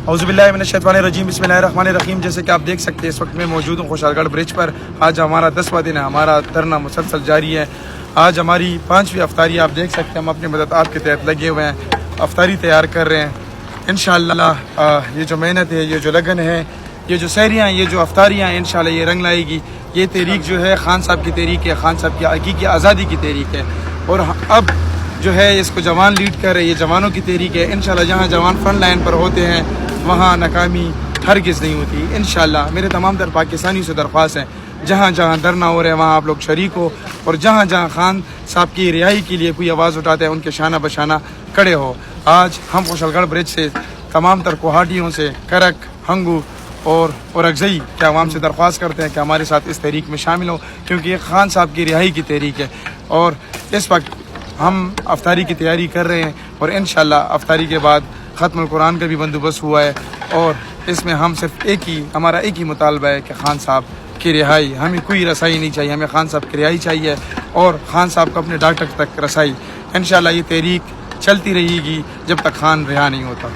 اعوذ باللہ من الشیطان الرجیم، بسم اللہ الرحمن الرحیم۔ جیسے کہ آپ دیکھ سکتے ہیں اس وقت میں موجود ہوں خوشحال گڑھ برج پر۔ آج ہمارا 10واں دن ہے، ہمارا دھرنا مسلسل جاری ہے۔ آج ہماری 5ویں افطاری، آپ دیکھ سکتے ہیں ہم اپنے مددات کے تحت لگے ہوئے ہیں، افطاری تیار کر رہے ہیں انشاءاللہ۔ یہ جو محنت ہے، یہ جو لگن ہے، یہ جو سحریاں ہیں، یہ جو افطاریاں ہیں، انشاءاللہ یہ رنگ لائے گی۔ یہ تحریک جو ہے خان صاحب کی تحریک ہے، خان صاحب کی حقیقی آزادی کی تحریک ہے، اور اب جو ہے اس کو جوان لیڈ کر رہے ہیں، یہ جوانوں کی تحریک ہے۔ انشاءاللہ جہاں جوان فرنٹ لائن پر ہوتے ہیں وہاں ناکامی ہرگز نہیں ہوتی انشاءاللہ۔ میرے تمام تر پاکستانیوں سے درخواست ہے، جہاں جہاں دھرنا ہو رہا ہے وہاں آپ لوگ شریک ہو، اور جہاں جہاں خان صاحب کی رہائی کے لیے کوئی آواز اٹھاتے ہیں ان کے شانہ بشانہ کھڑے ہو۔ آج ہم خوشحال گڑھ برج سے تمام تر کوہاٹیوں سے، کرک، ہنگو اور اورکزئی کے عوام سے درخواست کرتے ہیں کہ ہمارے ساتھ اس تحریک میں شامل ہو، کیونکہ یہ خان صاحب کی رہائی کی تحریک ہے۔ اور اس وقت ہم افطاری کی تیاری کر رہے ہیں، اور انشاءاللہ افطاری کے بعد ختم القرآن کا بھی بندوبست ہوا ہے، اور اس میں ہم صرف ہمارا ایک ہی مطالبہ ہے کہ خان صاحب کی رہائی، ہمیں کوئی رسائی نہیں چاہیے، ہمیں خان صاحب کی رہائی چاہیے، اور خان صاحب کو اپنے ڈاکٹر تک رسائی۔ انشاءاللہ یہ تحریک چلتی رہے گی جب تک خان رہا نہیں ہوتا۔